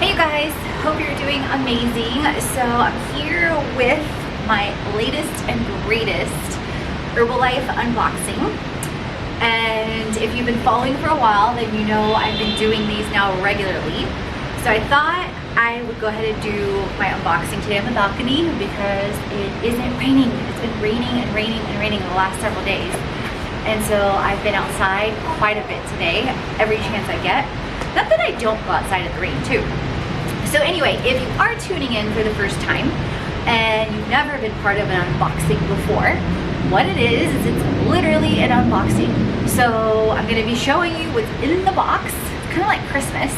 Hey you guys, hope you're doing amazing. So I'm here with my latest and greatest Herbalife unboxing. And if you've been following for a while, then you know I've been doing these now regularly. So I thought I would go ahead and do my unboxing today on the balcony because it isn't raining. It's been raining and raining and raining the last several days. And so I've been outside quite a bit today, every chance I get. Not that I don't go outside in the rain too. So anyway, if you are tuning in for the first time and you've never been part of an unboxing before, what it is it's literally an unboxing. So I'm gonna be showing you what's in the box. It's kind of like Christmas,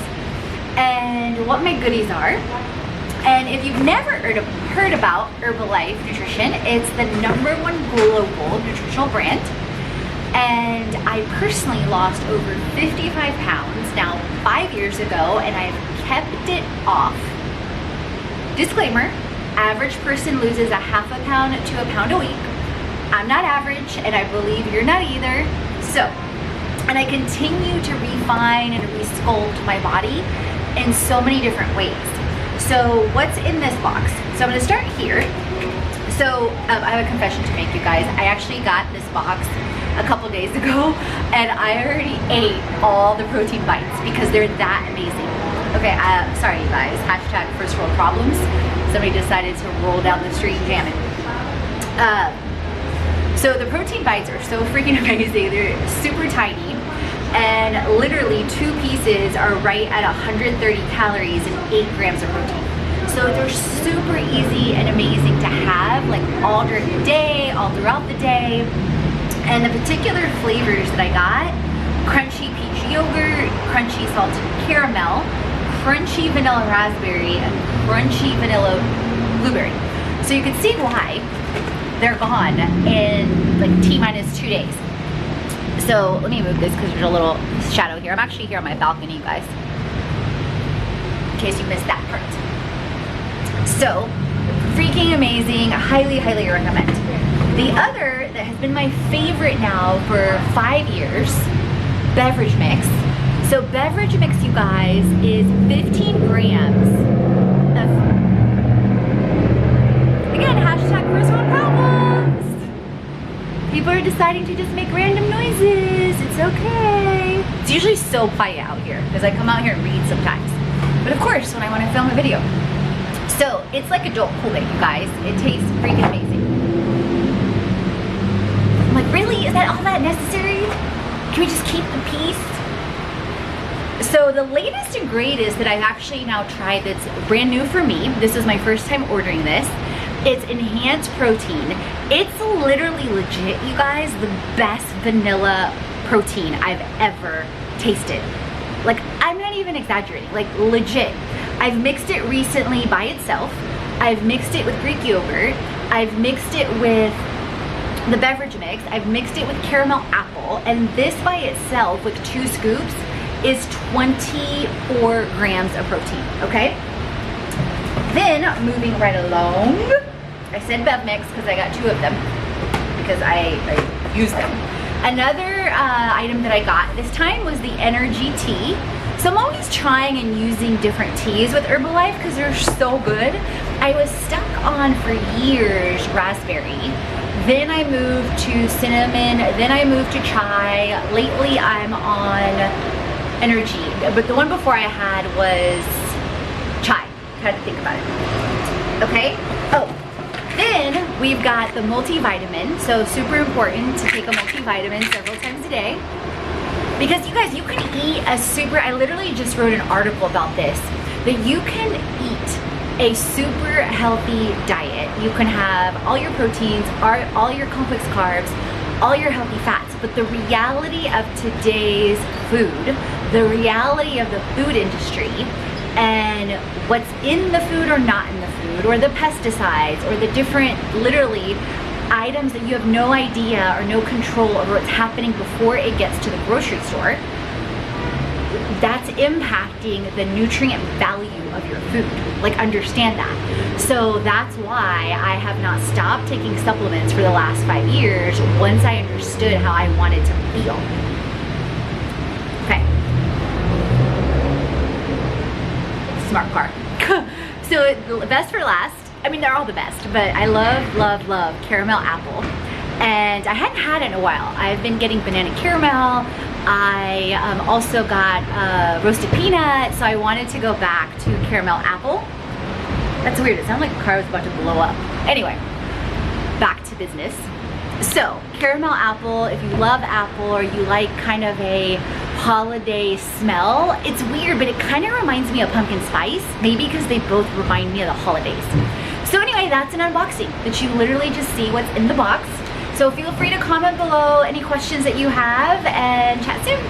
and what my goodies are. And if you've never heard about Herbalife Nutrition, it's the #1 global nutritional brand. And I personally lost over 55 pounds now 5 years ago, and I've kept it off. Disclaimer, average person loses a half a pound to a pound a week. I'm not average, and I believe you're not either. So, and I continue to refine and resculpt my body in so many different ways. So what's in this box? So I'm gonna start here. So I have a confession to make, you guys. I actually got this box a couple days ago, and I already ate all the protein bites because they're that amazing. Okay, sorry you guys, hashtag first world problems. Somebody decided to roll down the street and jam it. So the protein bites are so freaking amazing. They're super tiny, and literally 2 pieces are right at 130 calories and 8 grams of protein. So they're super easy and amazing to have, like all during the day, all throughout the day. And the particular flavors that I got: crunchy peach yogurt, crunchy salted caramel, crunchy vanilla raspberry, and crunchy vanilla blueberry. So you can see why they're gone in like T-2 days. So let me move this because there's a little shadow here. I'm actually here on my balcony, you guys, in case you missed that part. So freaking amazing, highly, highly recommend. The other that has been my favorite now for 5 years, beverage mix. So beverage mix, you guys, is 15 grams of, again, hashtag first world problems. People are deciding to just make random noises. It's okay. It's usually so quiet out here because I come out here and read sometimes. But of course, when I want to film a video. So it's like adult Kool-Aid, you guys. It tastes freaking amazing. I'm like, really? Is that all that necessary? Can we just keep the peace? So the latest and greatest that I've actually now tried that's brand new for me, this is my first time ordering this, it's enhanced protein. It's literally legit, you guys, the best vanilla protein I've ever tasted. Like, I'm not even exaggerating, like legit. I've mixed it recently by itself. I've mixed it with Greek yogurt. I've mixed it with the beverage mix. I've mixed it with caramel apple, and this by itself with 2 scoops is 24 grams of protein, okay? Then moving right along, I said bev mix because I got 2 of them because I use them. Another item that I got this time was the energy tea. So I'm always trying and using different teas with Herbalife because they're so good. I was stuck on for years raspberry. Then I moved to cinnamon, then I moved to chai. Lately I'm on energy, but the one before I had was chai. Had to think about it. Okay, oh, then we've got the multivitamin. So super important to take a multivitamin several times a day. Because you guys, you can eat a super, I literally just wrote an article about this, that you can eat a super healthy diet. You can have all your proteins, all your complex carbs, all your healthy fats, but the reality of today's food, the reality of the food industry, and what's in the food or not in the food, or the pesticides, or the different, literally, items that you have no idea or no control over what's happening before it gets to the grocery store, that's impacting the nutrient value of your food. Like, understand that. So that's why I have not stopped taking supplements for the last 5 years once I understood how I wanted to feel. Okay. smart car. So the best for last, I mean, they're all the best, but I love, love, love caramel apple. And I hadn't had it in a while. I've been getting banana caramel. I also got roasted peanut, so I wanted to go back to caramel apple. That's weird, it sounded like a car was about to blow up. Anyway, back to business. So, caramel apple, if you love apple or you like kind of a holiday smell, it's weird, but it kind of reminds me of pumpkin spice, maybe because they both remind me of the holidays. So anyway, that's an unboxing that you literally just see what's in the box. So feel free to comment below any questions that you have and chat soon.